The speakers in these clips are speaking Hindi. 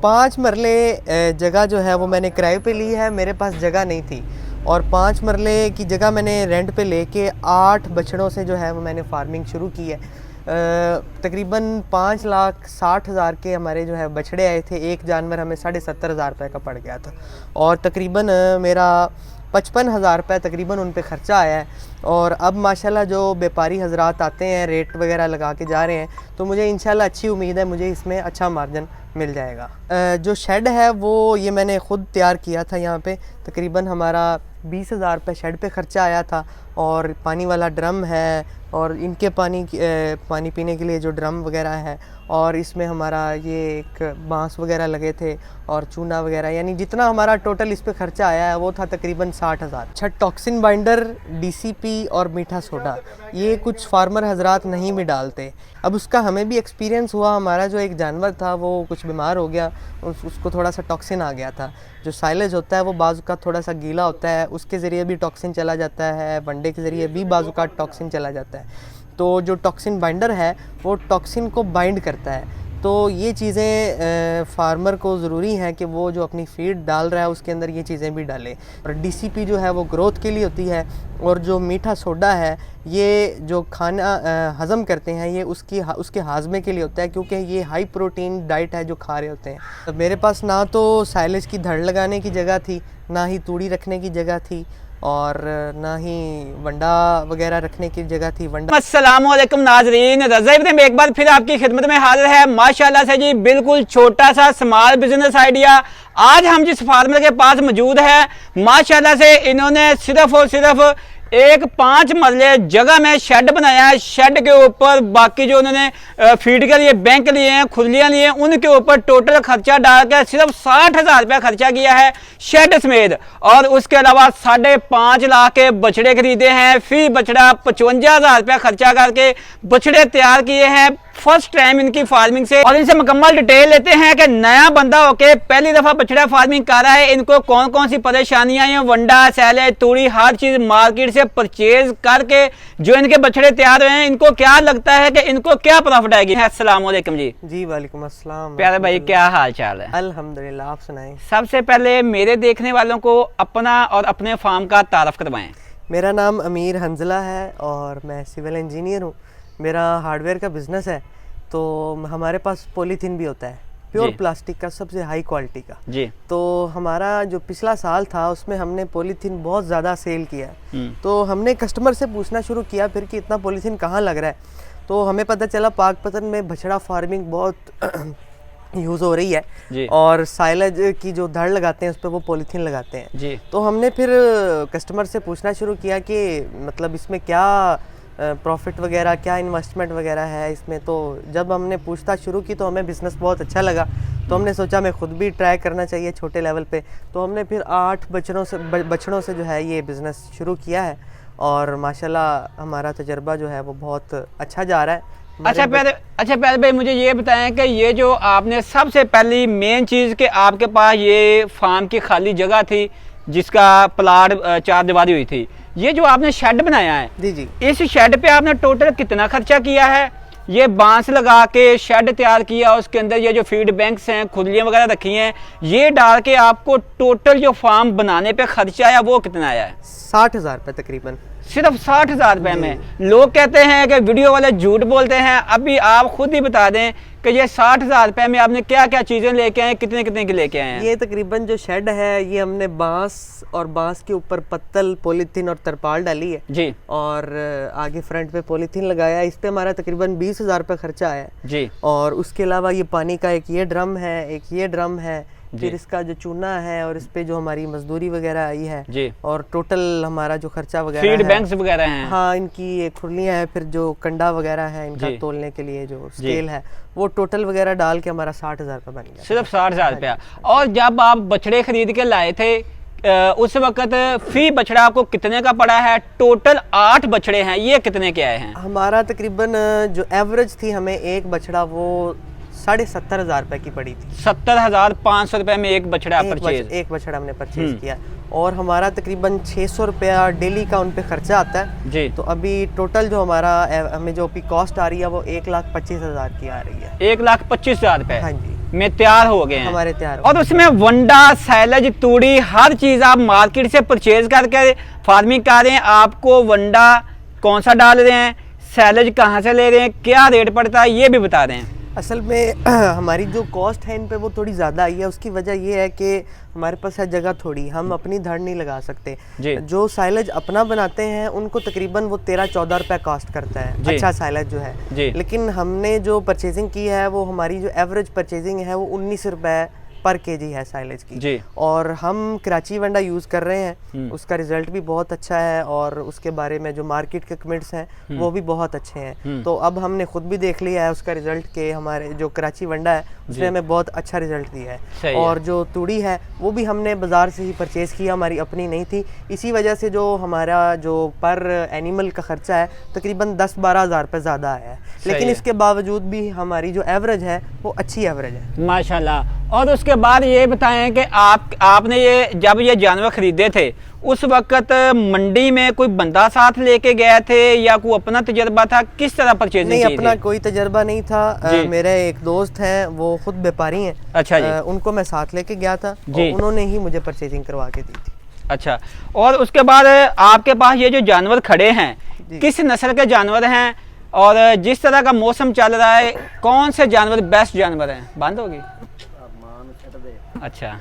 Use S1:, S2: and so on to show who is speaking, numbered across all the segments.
S1: 5 मरले जगह जो है वो मैंने किराए पे ली है। मेरे पास जगह नहीं थी और 5 मरले की जगह मैंने रेंट पे लेके 8 बछड़ों से जो है वो मैंने फार्मिंग शुरू की है। तकरीबन 5,60,000 के हमारे जो है बछड़े आए थे। एक जानवर हमें 70,500 रुपये का पड़ गया था और तकरीबन मेरा 55,000 रुपये तकरीबन उन पे ख़र्चा आया है। और अब माशाल्लाह जो व्यापारी हजरात आते हैं रेट वगैरह लगा के जा रहे हैं, तो मुझे इंशाल्लाह अच्छी उम्मीद है मुझे इसमें अच्छा मार्जिन मिल जाएगा। जो शेड है वो ये मैंने ख़ुद तैयार किया था। यहाँ पे तकरीबन हमारा 20,000 रुपये शेड पे ख़र्चा आया था और पानी वाला ड्रम है और इनके पानी पीने के लिए जो ड्रम वगैरह है और इसमें हमारा ये एक बांस वगैरह लगे थे और चूना वगैरह, यानी जितना हमारा टोटल इस पे ख़र्चा आया है वो था तकरीबन 60,000। अच्छा, टॉक्सिन बाइंडर, DCP और मीठा सोडा ये कुछ फार्मर हजरात नहीं भी डालते। अब उसका हमें भी एक्सपीरियंस हुआ। हमारा जो एक जानवर था वो कुछ बीमार हो गया, उसको थोड़ा सा टॉक्सिन आ गया था। जो साइलेज होता है वो बाजू का थोड़ा सा गीला होता है, उसके ज़रिए भी टॉक्सिन चला जाता है, वनडे के ज़रिए भी बाजू का टॉक्सिन चला जाता है। तो जो टॉक्सिन बाइंडर है वो टॉक्सिन को बाइंड करता है। तो ये चीज़ें फार्मर को ज़रूरी है कि वो जो अपनी फीड डाल रहा है उसके अंदर ये चीज़ें भी डाले। और DCP जो है वो ग्रोथ के लिए होती है और जो मीठा सोडा है ये जो खाना हज़म करते हैं ये उसके हाजमे के लिए होता है, क्योंकि ये हाई प्रोटीन डाइट है जो खा रहे होते हैं। तो मेरे पास ना तो साइलेज की धड़ लगाने की जगह थी, ना ही तूड़ी रखने की जगह थी और ना ही वंडा वगैरह रखने की जगह थी।
S2: अस्सलामुअलैकुम नाजरीन, रज़ा इब्न एक बार फिर आपकी खिदमत में हाजिर है माशाल्लाह से जी। बिल्कुल छोटा सा स्मॉल बिजनेस आइडिया आज हम जिस फार्मर के पास मौजूद है, माशाल्लाह से इन्होंने सिर्फ और सिर्फ एक 5 मरले जगह में शेड बनाया है। शेड के ऊपर बाकी जो उन्होंने फीड के लिए बैंक लिए हैं, खुरलियाँ लिए हैं, उनके ऊपर टोटल खर्चा डाल के सिर्फ 60,000 रुपया खर्चा किया है शेड समेत। और उसके अलावा 5.5 लाख के बछड़े खरीदे हैं। फी बछड़ा 55,000 रुपया खर्चा करके बछड़े तैयार किए हैं फर्स्ट टाइम इनकी फार्मिंग से। और इनसे मुकम्मल डिटेल लेते हैं कि नया बंदा होके पहली दफा बछड़ा फार्मिंग कर रहा है, इनको कौन कौन सी परेशानियां हैं, वंडा सैले तूड़ी हर चीज मार्केट से परचेज करके जो इनके बछड़े तैयार हुए हैं, इनको क्या लगता है कि इनको क्या प्रॉफिट आएगी। अस्सलाम वालेकुम जी।
S1: जी वालेकुम अस्सलाम।
S2: प्यारे भाई क्या हाल चाल है?
S1: अल्हम्दुलिल्लाह, आप सुनाएं।
S2: सबसे पहले मेरे देखने वालों को अपना और अपने फार्म का तारफ करवाएं।
S1: मेरा नाम अमीर हंजला है और मैं सिविल इंजीनियर हूँ। मेरा हार्डवेयर का बिज़नेस है। तो हमारे पास पॉलीथीन भी होता है, प्योर प्लास्टिक का, सबसे हाई क्वालिटी का
S2: जी।
S1: तो हमारा जो पिछला साल था उसमें हमने पॉलीथीन बहुत ज़्यादा सेल किया। तो हमने कस्टमर से पूछना शुरू किया फिर कि इतना पॉलीथीन कहाँ लग रहा है। तो हमें पता चला पाकपतन में बछड़ा फार्मिंग बहुत यूज़ हो रही है और साइलेज की जो धड़ लगाते हैं उस पर वो पॉलीथीन लगाते हैं जी। तो हमने फिर कस्टमर से पूछना शुरू किया कि मतलब इसमें क्या प्रॉफिट वगैरह, क्या इन्वेस्टमेंट वगैरह है इसमें। तो जब हमने पूछताछ शुरू की तो हमें बिज़नेस बहुत अच्छा लगा। तो हमने सोचा मैं ख़ुद भी ट्राई करना चाहिए छोटे लेवल पे। तो हमने फिर 8 बछड़ों से जो है ये बिज़नेस शुरू किया है और माशाल्लाह हमारा तजर्बा जो है वो बहुत अच्छा जा रहा है। अच्छा
S2: पहले भाई मुझे ये बताएं कि ये जो आपने सबसे पहली मेन चीज़ कि आपके पास ये फार्म की खाली जगह थी जिसका प्लाट 4 दीवारी हुई थी, ये जो आपने शेड बनाया है
S1: जी,
S2: इस शेड पे आपने टोटल कितना खर्चा किया है? ये बांस लगा के शेड तैयार किया, उसके अंदर ये जो फीड बैंक्स हैं, खुदलियाँ वगैरह रखी हैं, ये डाल के आपको टोटल जो फार्म बनाने पे खर्चा आया वो कितना आया है?
S1: 60,000 रुपये तकरीबन।
S2: सिर्फ 60,000 रुपये में? लोग कहते हैं कि वीडियो वाले झूठ बोलते हैं, अभी आप खुद ही बता दें कि ये 60,000 रुपये में आपने क्या क्या चीज़ें लेके आए, कितने कितने की लेके आए हैं?
S1: ये तकरीबन जो शेड है ये हमने बांस और बांस के ऊपर पत्तल, पॉलीथीन और तरपाल डाली है जी। और आगे फ्रंट पे पॉलीथीन लगाया है। इस पे हमारा तकरीबन 20,000 रुपये खर्चा आया है जी। और उसके अलावा ये पानी का एक ये ड्रम है, एक ये ड्रम है, फिर इसका जो चूना है और इस पे जो हमारी मजदूरी वगैरह आई है जी। और टोटल हमारा जो खर्चा वगैरह
S2: फीड बैंक्स वगैरह हैं,
S1: हाँ इनकी खुरलियाँ हैं, फिर जो कंडा वगैरह है इनका तोलने के लिए जो स्केल है वो टोटल वगैरह डाल के हमारा 60,000 रुपये बन गया।
S2: सिर्फ 60,000 रुपया। और जब आप बछड़े खरीद के लाए थे उस वक्त फी बछड़ा आपको कितने का पड़ा है? टोटल 8 बछड़े हैं, ये कितने के आए हैं?
S1: हमारा तकरीबन जो एवरेज थी हमें एक बछड़ा वो 70,500 रुपए की पड़ी थी।
S2: 70,500 रुपए में एक बछड़ा परचेज?
S1: एक बछड़ा हमने परचेज किया और हमारा तकरीबन 600 रुपया डेली का उन पे खर्चा आता है जी। तो अभी टोटल जो हमें जो कॉस्ट आ रही है वो 1,25,000 की आ रही है।
S2: 1,25,000 रुपए?
S1: हाँ जी।
S2: में तैयार हो गए हैं,
S1: हमारे तैयार हो
S2: और उसमें वंडा, सैलेज, तूड़ी, हर चीज़ आप मार्केट से परचेज करके फार्मिंग कर रहे हैं। आपको वंडा कौन सा डाल रहे हैं, सैलेज कहाँ से ले रहे हैं, क्या रेट पड़ता है, ये भी बता रहे हैं।
S1: असल में हमारी जो कॉस्ट है इन पे वो थोड़ी ज़्यादा आई है। उसकी वजह ये है कि हमारे पास है जगह थोड़ी, हम अपनी धड़ नहीं लगा सकते।
S2: जी।
S1: जो साइलेज अपना बनाते हैं उनको तकरीबन वो 13-14 रुपए कॉस्ट करता है,
S2: जी।
S1: अच्छा साइलेज जो है।
S2: जी।
S1: लेकिन हमने जो परचेजिंग की है वो हमारी जो एवरेज परचेजिंग है वो 19 रुपए पर केजी है साइलेज की।
S2: जी।
S1: और हम कराची वंडा यूज़ कर रहे हैं, उसका रिजल्ट भी बहुत अच्छा है और उसके बारे में जो मार्केट के कमेंट्स हैं वो भी बहुत अच्छे हैं। तो अब हमने खुद भी देख लिया है उसका रिजल्ट के हमारे जो कराची वंडा है उसने हमें बहुत अच्छा रिजल्ट दिया है। और जो तूड़ी है वो भी हमने बाज़ार से ही परचेज़ किया, हमारी अपनी नहीं थी। इसी वजह से जो हमारा जो पर एनिमल का ख़र्चा है तकरीबन 10-12 हज़ार रुपये ज़्यादा आया है। लेकिन इसके बावजूद भी हमारी जो एवरेज है वो अच्छी एवरेज है
S2: माशाल्लाह। और उसके बाद ये बताएं कि आपने ये जब ये जानवर खरीदे थे उस वक्त मंडी में कोई बंदा साथ लेके गए थे या कोई अपना तजर्बा था, किस तरह परचेजिंग
S1: नहीं,
S2: की
S1: अपना
S2: थी?
S1: कोई तजर्बा नहीं था। मेरे एक दोस्त हैं वो खुद व्यापारी हैं।
S2: अच्छा जी।
S1: उनको मैं साथ लेके गया था और उन्होंने ही मुझे परचेजिंग करवा के दी थी।
S2: अच्छा, और उसके बाद आपके पास ये जो जानवर खड़े हैं किस नस्ल के जानवर हैं, और जिस तरह का मौसम चल रहा है कौन से जानवर बेस्ट जानवर हैं? बंद होगी। अच्छा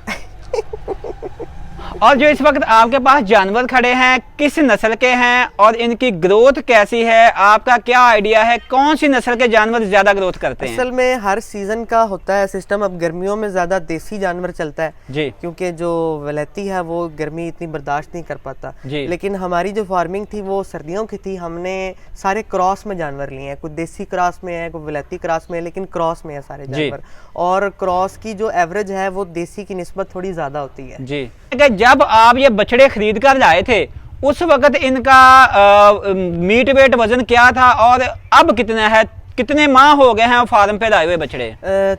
S2: और जो इस वक्त आपके पास जानवर खड़े हैं किस नस्ल के हैं और इनकी ग्रोथ कैसी है, आपका क्या आइडिया है, कौन सी नस्ल के जानवर ज्यादा ग्रोथ करते हैं?
S1: असल में हर सीजन का होता है सिस्टम। अब गर्मियों में ज्यादा देसी जानवर चलता है
S2: जी,
S1: क्योंकि जो वलैती है वो गर्मी इतनी बर्दाश्त नहीं कर पाता
S2: जी।
S1: लेकिन हमारी जो फार्मिंग थी वो सर्दियों की थी। हमने सारे क्रॉस में जानवर लिए हैं, कुछ देसी क्रॉस में है, कुछ वलैती क्रॉस में है, लेकिन क्रॉस में है सारे जानवर। और क्रॉस की जो एवरेज है वो देसी की निस्बत थोड़ी ज्यादा होती है।
S2: जी। जब आप ये बछड़े खरीद कर लाए थे उस वक्त इनका मीट वेट वजन क्या था और अब कितना है, कितने माह हो गए हैं फार्म पे लाए हुए बछड़े?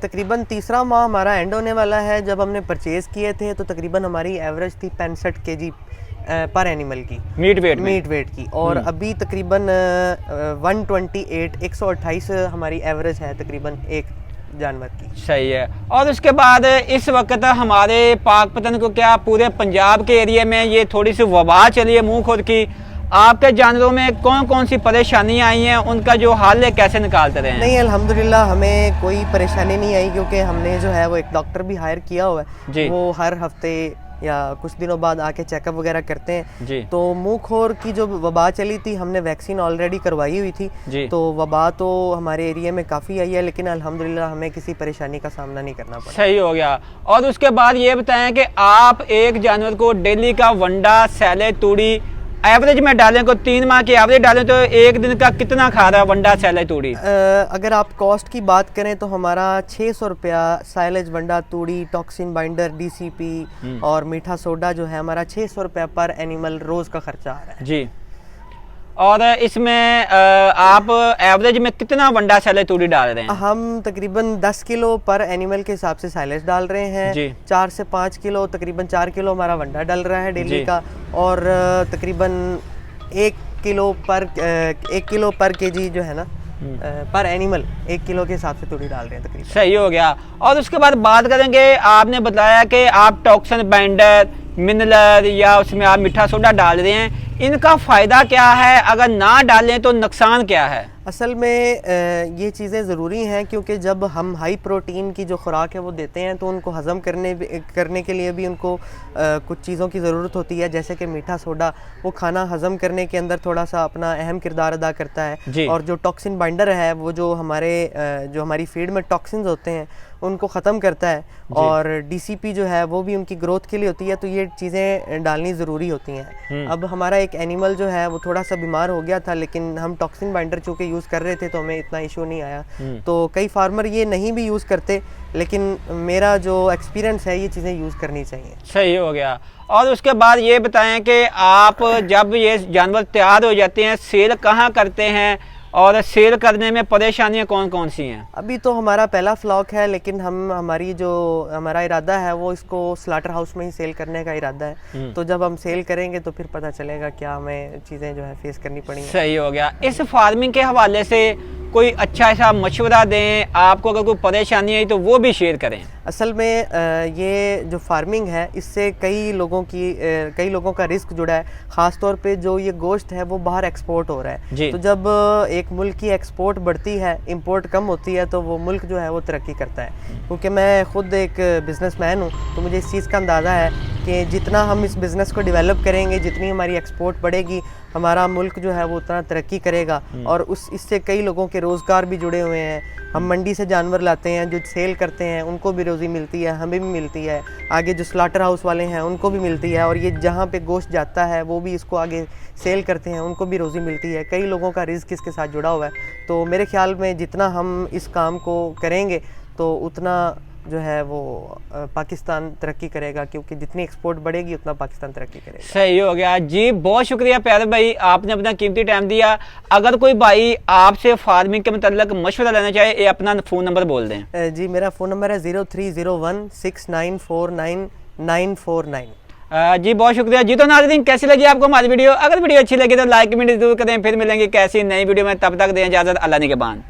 S1: तकरीबन तीसरा माह हमारा एंड होने वाला है। जब हमने परचेज किए थे तो तकरीबन हमारी एवरेज थी 65 केजी पर एनिमल की
S2: मीट वेट
S1: की। और अभी तकरीबन 128 हमारी एवरेज है तकरीबन एक जानवर की।
S2: सही है। और उसके बाद इस वक्त हमारे पाकपतन को क्या पूरे पंजाब के एरिया में ये थोड़ी सी वबा चली है मुंह खुद की, आपके जानवरों में कौन कौन सी परेशानियां आई हैं, उनका जो हल है कैसे निकालते रहे हैं?
S1: नहीं, अल्हम्दुलिल्लाह हमें कोई परेशानी नहीं आई क्योंकि हमने जो है वो एक डॉक्टर भी हायर किया हुआ है। वो हर हफ्ते या कुछ दिनों बाद आके चेकअप वगैरह करते हैं।
S2: जी।
S1: तो मुंह खोर की जो वबा चली थी हमने वैक्सीन ऑलरेडी करवाई हुई थी।
S2: जी।
S1: तो वबा तो हमारे एरिया में काफ़ी आई है लेकिन अल्हम्दुलिल्लाह हमें किसी परेशानी का सामना नहीं करना पड़ा।
S2: सही हो गया। और उसके बाद ये बताएं कि आप एक जानवर को डेली का वंडा, सैले, तूड़ी एवरेज में डालें, को 3 माह की एवरेज डालें तो एक दिन का कितना खा रहा है वंडा, सैले, तूड़ी?
S1: अगर आप कॉस्ट की बात करें तो हमारा 600 रुपया साइलेज, वंडा, तूड़ी, टॉक्सिन बाइंडर, DCP और मीठा सोडा जो है हमारा 600 रुपया पर एनिमल रोज का खर्चा आ रहा है।
S2: जी। और इसमें आप एवरेज में कितना वंडा, सैले, तूड़ी डाल रहे हैं?
S1: हम तकरीबन 10 किलो पर एनिमल के हिसाब से साइलेज डाल रहे हैं।
S2: जी।
S1: 4 से 5 किलो तकरीबन 4 किलो हमारा वंडा डल रहा है डेली का। और तकरीबन 1 किलो पर केजी जो है ना पर एनिमल 1 किलो के हिसाब से तूड़ी डाल रहे हैं तकरीबन।
S2: सही हो गया। और उसके बाद बात करेंगे, आपने बताया कि आप टॉक्सिन बाइंडर, मिनरल या उसमें आप मीठा सोडा डाल रहे हैं, इनका फ़ायदा क्या है, अगर ना डालें तो नुकसान क्या है?
S1: असल में ये चीज़ें ज़रूरी हैं क्योंकि जब हम हाई प्रोटीन की जो खुराक है वो देते हैं तो उनको हज़म करने के लिए भी उनको कुछ चीज़ों की ज़रूरत होती है, जैसे कि मीठा सोडा वो खाना हज़म करने के अंदर थोड़ा सा अपना अहम किरदार अदा करता है। और जो टॉक्सिन बाइंडर है वो जो हमारी फीड में टॉक्सिन्स होते हैं उनको ख़त्म करता है। और DCP जो है वो भी उनकी ग्रोथ के लिए होती है। तो ये चीज़ें डालनी ज़रूरी होती हैं। अब हमारा एक एनिमल जो है वो थोड़ा सा बीमार हो गया था लेकिन हम टॉक्सिन बाइंडर चूँकि यूज़ कर रहे थे तो हमें इतना इशू नहीं आया। तो कई फार्मर ये नहीं भी यूज़ करते लेकिन मेरा जो एक्सपीरियंस है ये चीज़ें यूज़ करनी चाहिए।
S2: सही हो गया। और उसके बाद ये बताएं कि आप जब ये जानवर तैयार हो जाते हैं सेल कहाँ करते हैं और सेल करने में परेशानियां कौन कौन सी हैं?
S1: अभी तो हमारा पहला फ्लॉक है लेकिन हमारा इरादा है वो इसको स्लाटर हाउस में ही सेल करने का इरादा है। तो जब हम सेल करेंगे तो फिर पता चलेगा क्या हमें चीज़ें जो है फेस करनी पड़ेंगी।
S2: सही हो गया। इस फार्मिंग के हवाले से कोई अच्छा ऐसा मशवरा दें, आपको अगर कोई परेशानी आई तो वो भी शेयर करें।
S1: असल में ये जो फार्मिंग है इससे कई लोगों का रिस्क जुड़ा है। ख़ास तौर पे जो ये गोश्त है वो बाहर एक्सपोर्ट हो रहा है। तो जब एक मुल्क की एक्सपोर्ट बढ़ती है, इंपोर्ट कम होती है, तो वो मुल्क जो है वो तरक्की करता है। क्योंकि मैं ख़ुद एक बिज़नेसमैन हूँ, तो मुझे इस चीज़ का अंदाज़ा है कि जितना हम इस बिज़नेस को डेवलप करेंगे, जितनी हमारी एक्सपोर्ट बढ़ेगी, हमारा मुल्क जो है वो उतना तरक्की करेगा। और इससे कई लोगों के रोज़गार भी जुड़े हुए हैं। हम मंडी से जानवर लाते हैं, जो सेल करते हैं उनको भी रोज़ी मिलती है, हमें भी मिलती है, आगे जो स्लाटर हाउस वाले हैं उनको भी मिलती है, और ये जहाँ पे गोश्त जाता है वो भी इसको आगे सेल करते हैं, उनको भी रोज़ी मिलती है। कई लोगों का रिस्क इसके साथ जुड़ा हुआ है। तो मेरे ख्याल में जितना हम इस काम को करेंगे तो उतना जो है वो पाकिस्तान तरक्की करेगा, क्योंकि जितनी एक्सपोर्ट बढ़ेगी उतना पाकिस्तान तरक्की करेगा।
S2: सही हो गया जी, बहुत शुक्रिया प्यारे भाई, आपने अपना कीमती टाइम दिया। अगर कोई भाई आपसे फार्मिंग के मतलब मशवरा लेना चाहे, ये अपना फ़ोन नंबर बोल दें।
S1: जी, मेरा फ़ोन नंबर है 0301694949।
S2: जी बहुत शुक्रिया जी। तो नाज़रीन, कैसी लगी आपको हमारी वीडियो? अगर वीडियो अच्छी लगी तो लाइक कमेंट जरूर करें। फिर मिलेंगे कैसी नई वीडियो में, तब तक दें इजाज़त, अल्लाह निगहबान।